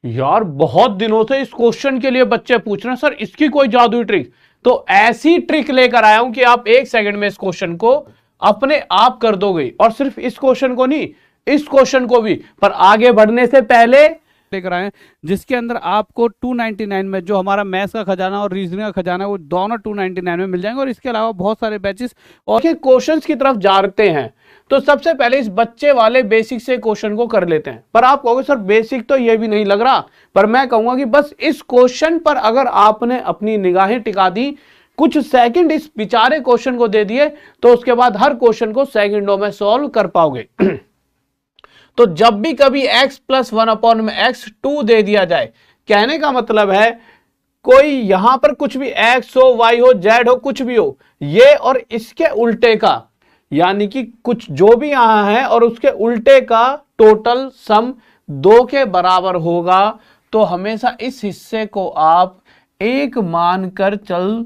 यार बहुत दिनों से इस क्वेश्चन के लिए बच्चे पूछ रहे हैं, सर इसकी कोई जादुई ट्रिक। तो ऐसी ट्रिक लेकर आया हूं कि आप 1 सेकंड में इस क्वेश्चन को अपने आप कर दोगे। और सिर्फ इस क्वेश्चन को नहीं, इस क्वेश्चन को भी। पर आगे बढ़ने से पहले लेकर आए जिसके अंदर आपको 299 में जो हमारा मैथ्स का खजाना और रीजनिंग का खजाना है वो दोनों 299 में मिल जाएंगे। और इसके अलावा बहुत सारे बैचेस और क्वेश्चंस की तरफ जाते हैं। तो सबसे पहले इस बच्चे वाले बेसिक से क्वेश्चन को कर लेते हैं। पर आप कहोगे सर बेसिक तो ये भी नहीं लग रहा, पर मैं कहूंगा कि बस इस क्वेश्चन पर अगर आपने अपनी निगाहें टिका दी, कुछ सेकंड इस बेचारे क्वेश्चन को दे दिए, तो उसके बाद हर क्वेश्चन को सेकंडों में सॉल्व कर पाओगे। तो जब भी कभी x + 1/x 2 दे दिया जाए, कहने का मतलब है कोई यहां पर कुछ भी x हो, y हो, z हो, कुछ भी हो, ये और इसके उल्टे का, यानी कि कुछ जो भी यहां है और उसके उल्टे का टोटल सम 2 के बराबर होगा, तो हमेशा इस हिस्से को आप 1 मानकर चल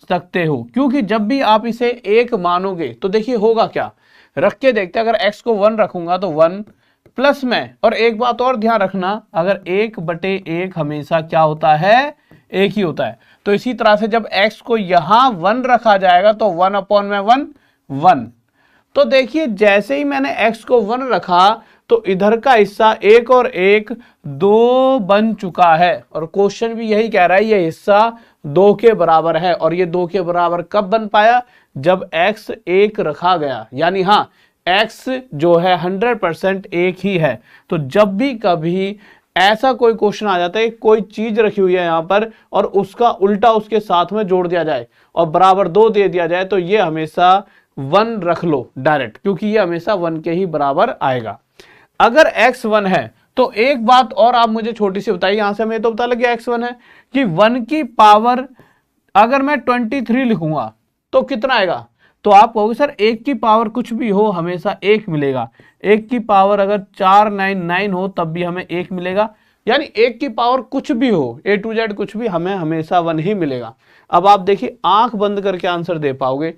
सकते हो। क्योंकि जब भी आप इसे 1 मानोगे तो देखिए होगा क्या, रख के देखते हैं। अगर x को 1 रखूंगा तो 1 प्लस में, और एक बात और ध्यान रखना, अगर 1/1 हमेशा क्या होता है, 1 ही होता है। तो इसी तरह से जब x को यहां 1 रखा जाएगा तो 1/1 1। तो देखिए जैसे ही मैंने x को 1 रखा तो इधर का हिस्सा 1 और 1 2 बन चुका है। और क्वेश्चन भी यही कह रहा है, ये हिस्सा 2 के बराबर है। और ये 2 के बराबर कब बन पाया, जब x 1 रखा गया। यानी हाँ, x जो है 100% 1 ही है। तो जब भी कभी ऐसा कोई क्वेश्चन आ जाता है, कोई चीज रखी हुई है यहां पर और उसका उल्टा उसके साथ में जोड़ दिया जाए और बराबर 2 दे दिया जाए, तो ये हमेशा 1 रख लो डायरेक्ट, क्योंकि ये हमेशा 1 के ही बराबर आएगा। अगर x 1 है तो एक बात और आप मुझे छोटी सी बताइए, यहां से हमें तो पता लग गया x 1 है कि 1 की पावर अगर मैं 23 लिखूंगा तो कितना आएगा। तो आप कहोगे सर 1 की पावर कुछ भी हो हमेशा 1 मिलेगा। 1 की पावर अगर 499 हो तब भी हमें 1 मिलेगा। यानी 1 की पावर कुछ भी हो, A to Z कुछ भी, हमें हमेशा 1 ही मिलेगा। अब आप देखिए आंख बंद करके आंसर दे पाओगे।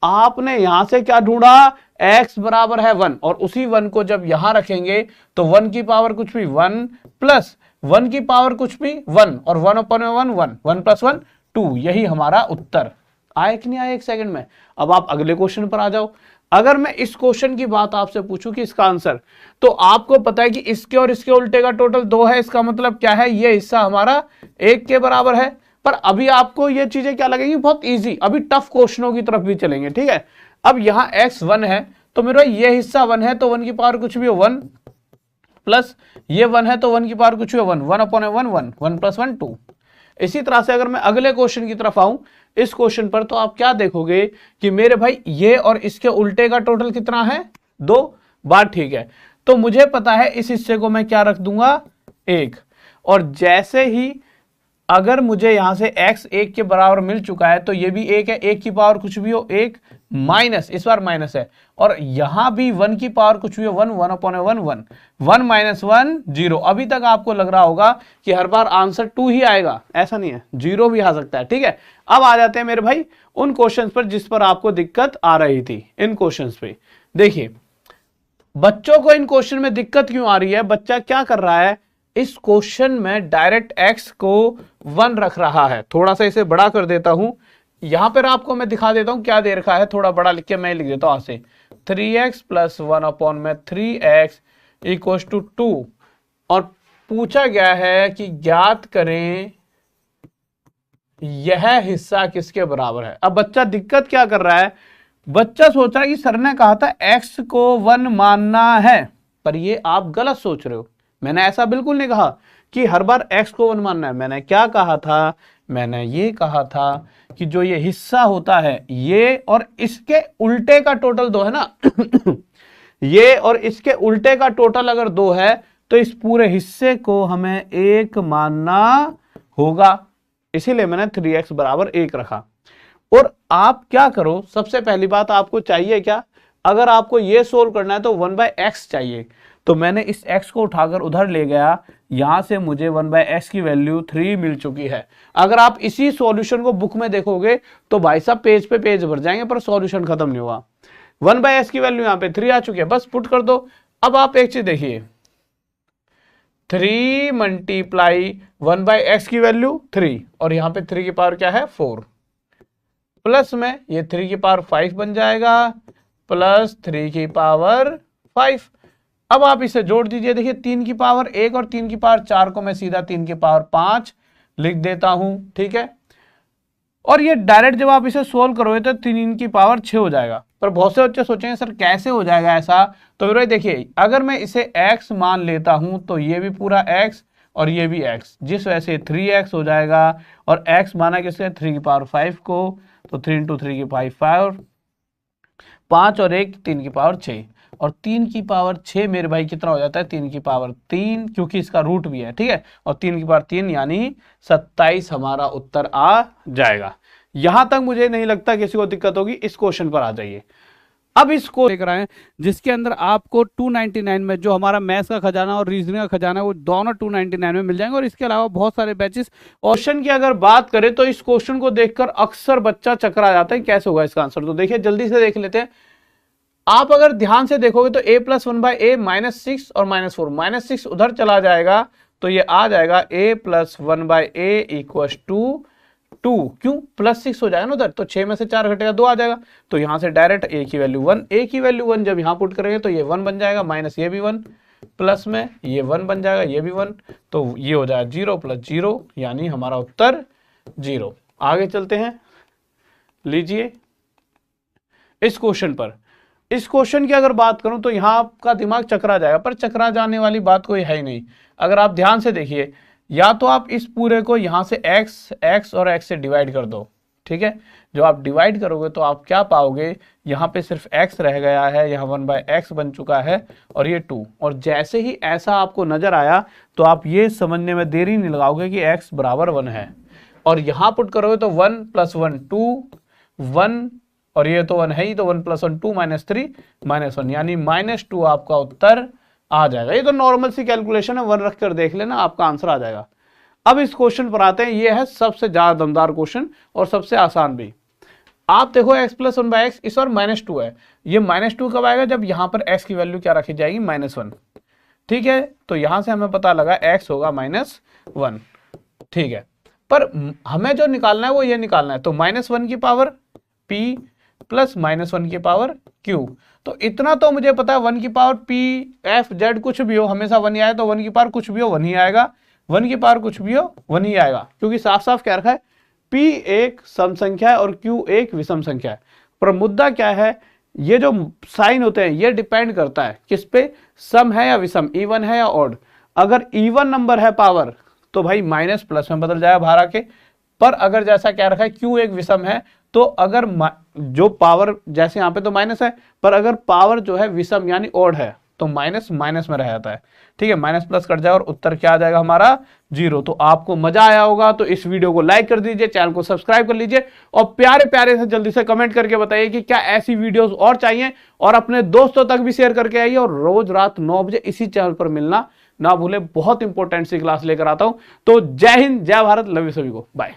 आपने यहां से क्या ढूंढा, x बराबर है 1, और उसी 1 को जब यहां रखेंगे तो 1 की पावर कुछ भी 1 प्लस 1 की पावर कुछ भी 1 और 1/1 1 1 + 1 2, यही हमारा उत्तर। आए कि नहीं आए 1 सेकंड में। अब आप अगले क्वेश्चन पर आ जाओ। अगर मैं इस क्वेश्चन की बात आपसे पूछूं कि इसका आंसर, तो आपको पता है कि इसके और इसके उल्टे का टोटल 2 है। इसका मतलब क्या है, ये हिस्सा हमारा 1 के बराबर है। पर अभी आपको ये चीजें क्या लगेंगी, बहुत इजी। अभी टफ क्वेश्चनों की तरफ भी चलेंगे, ठीक है। अब यहां x 1 है तो मेरा ये हिस्सा 1 है, तो 1 की पावर कुछ भी हो 1 प्लस ये 1 है तो 1 की पावर कुछ भी हो 1 1/1 1 1 + 1 2। इसी तरह से अगर मैं अगले क्वेश्चन की तरफ आऊं, इस क्वेश्चन पर, तो आप क्या देखोगे कि मेरे भाई ये और इसके उल्टे का टोटल कितना है, 2। बात ठीक है। तो मुझे पता है इस हिस्से को मैं क्या रख दूंगा, 1। और जैसे ही अगर मुझे यहां से x 1 के बराबर मिल चुका है तो ये भी 1 है। 1 की पावर कुछ भी हो 1 माइनस, इस बार माइनस है, और यहां भी 1 की पावर कुछ भी हो 1 1/1 1 1 - 1 0। अभी तक आपको लग रहा होगा कि हर बार आंसर 2 ही आएगा, ऐसा नहीं है, 0 भी आ सकता है, ठीक है। अब आ जाते हैं मेरे भाई उन क्वेश्चंस पर जिस पर आपको दिक्कत आ रही थी। इन क्वेश्चंस पे देखिए बच्चों को इन क्वेश्चन में दिक्कत क्यों आ रही है। बच्चा क्या कर रहा है, इस क्वेश्चन में डायरेक्ट x को 1 रख रहा है। थोड़ा सा इसे बड़ा कर देता हूं, यहां पर आपको मैं दिखा देता हूं क्या दे रखा है। थोड़ा बड़ा लिख के मैं लिख देता हूं यहां से, 3x + 1/3x = 2। और पूछा गया है कि ज्ञात करें यह हिस्सा किसके बराबर है। अब बच्चा दिक्कत क्या कर रहा है, बच्चा सोच रहा है कि सर ने कहा था x को 1 मानना है, पर ये आप गलत सोच रहे हो। मैंने ऐसा बिल्कुल नहीं कहा कि हर बार x को 1 मानना है। मैंने क्या कहा था, मैंने ये कहा था कि जो ये हिस्सा होता है, ये और इसके उल्टे का टोटल 2 है ना ये और इसके उल्टे का टोटल अगर 2 है तो इस पूरे हिस्से को हमें 1 मानना होगा। इसीलिए मैंने 3x बराबर 1 रखा। और आप क्या करो, सबसे पहली बात आपको चाहिए क्या, अगर आपको ये सोल्व करना है तो 1/x चाहिए। तो मैंने इस x को उठाकर उधर ले गया, यहां से मुझे 1/x की वैल्यू 3 मिल चुकी है। अगर आप इसी सॉल्यूशन को बुक में देखोगे तो भाई साहब पेज पे पेज भर जाएंगे, पर सॉल्यूशन खत्म नहीं हुआ। 1/x की वैल्यू यहां पे 3 आ चुकी है, बस पुट कर दो। अब आप एक चीज देखिए, 3 मल्टीप्लाई 1/x की वैल्यू 3 और यहां पे 3 की पावर क्या है 4 प्लस में ये 3 की पावर 5 बन जाएगा प्लस 3 की पावर 5। अब आप इसे जोड़ दीजिए, देखिए 3 की पावर 1 और 3 की पावर 4 को मैं सीधा 3 की पावर 5 लिख देता हूं, ठीक है। और ये डायरेक्ट जब आप इसे सोल्व करोगे तो 3 की पावर 6 हो जाएगा। पर बहुत से बच्चे सोचेंगे सर कैसे हो जाएगा ऐसा, तो मेरे भाई देखिए अगर मैं इसे x मान लेता हूं तो ये भी पूरा x और ये भी x, जिस वजह से 3x हो जाएगा। और x माना किससे 3 की पावर 5 को, तो 3 × 3 की पावर 5, 5 और 1 3 की पावर 6 और 3 की पावर 6 मेरे भाई कितना हो जाता है 3 की पावर 3, क्योंकि इसका रूट भी है, ठीक है। और 3 की पावर 3 यानी 27 हमारा उत्तर आ जाएगा। यहां तक मुझे नहीं लगता किसी को दिक्कत होगी। इस क्वेश्चन पर आ जाइए। अब इसको लेकर आए जिसके अंदर आपको 299 में जो हमारा मैथ्स का खजाना और रीजनिंग का खजाना है वो दोनों 299 में मिल जाएंगे और इसके अलावा बहुत सारे बैचेस। क्वेश्चन की अगर बात करें तो इस क्वेश्चन को देखकर अक्सर बच्चा चकरा जाता है कैसे होगा इसका आंसर। तो देखिए जल्दी से देख लेते हैं। आप अगर ध्यान से देखोगे तो a + 1/a -6 और -4, -6 उधर चला जाएगा तो ये आ जाएगा a + 1/a = 2। क्यों +6 हो जाएगा ना उधर, तो 6 में से 4 घटेगा 2 आ जाएगा। तो यहां से डायरेक्ट a की वैल्यू 1, a की वैल्यू 1 जब यहां पुट करेंगे तो ये 1 बन जाएगा, माइनस ये भी 1, प्लस में ये 1 बन जाएगा, ये भी 1, तो ये हो जाएगा 0 + 0 यानी हमारा उत्तर 0। आगे चलते हैं, लीजिए इस क्वेश्चन पर। इस क्वेश्चन की अगर बात करूं तो यहां आपका दिमाग चकरा जाएगा, पर चकरा जाने वाली बात कोई है ही नहीं। अगर आप ध्यान से देखिए, या तो आप इस पूरे को यहां से x और x से डिवाइड कर दो, ठीक है। जो आप डिवाइड करोगे तो आप क्या पाओगे, यहाँ पे सिर्फ x रह गया है, यहाँ 1/x बन चुका है और ये 2। और जैसे ही ऐसा आपको नजर आया तो आप ये समझने में देरी नहीं लगाओगे कि x = 1 है। और यहां पुट करोगे तो 1 + 1 2, 1 और ये तो 1 है ही, तो 1 + 1 2 -3 -1 यानी -2 आपका उत्तर आ जाएगा। ये तो नॉर्मल सी कैलकुलेशन है, 1 रख कर देख लेना आपका आंसर आ जाएगा। अब इस क्वेश्चन पर आते हैं। ये है सबसे ज्यादा दमदार क्वेश्चन और सबसे आसान भी। आप देखो x + 1/x इस बार -2 है। ये -2 कब आएगा, जब यहां पर x की वैल्यू क्या रखी जाएगी -1, ठीक है। तो यहां से हमें पता लगा x होगा -1, ठीक है। पर हमें जो निकालना है वो ये निकालना है, तो -1 की पावर p प्लस -1 की पावर q। तो इतना तो मुझे पता है 1 की पावर p f z कुछ भी हो हमेशा 1 ही आए, तो 1 की पावर कुछ भी हो 1 ही आएगा, 1 की पावर कुछ भी हो 1 ही आएगा, क्योंकि साफ साफ क्या रखा है p एक सम संख्या है और q एक विषम संख्या है। पर मुद्दा क्या है, ये जो साइन होते हैं ये डिपेंड करता है किस पे, सम है या विषम, इवन है या ऑड। अगर इवन नंबर है पावर तो भाई माइनस प्लस में बदल जाएगा बाहर आके। पर अगर जैसा क्या रखा है q एक विषम है, तो अगर जो पावर जैसे यहाँ पे तो माइनस है, पर अगर पावर जो है विषम यानी ऑड है तो माइनस माइनस में रह जाता है, ठीक है। माइनस प्लस कट जाए और उत्तर क्या आ जाएगा हमारा 0। तो आपको मजा आया होगा तो इस वीडियो को लाइक कर दीजिए, चैनल को सब्सक्राइब कर लीजिए और प्यारे प्यारे से जल्दी से कमेंट करके बताइए कि क्या ऐसी वीडियोस और चाहिए, और अपने दोस्तों तक भी शेयर करके आइए। और रोज रात 9 बजे इसी चैनल पर मिलना ना भूले, बहुत इंपॉर्टेंट सी क्लास लेकर आता हूं। तो जय हिंद, जय भारत, लव यू सभी को, बाय।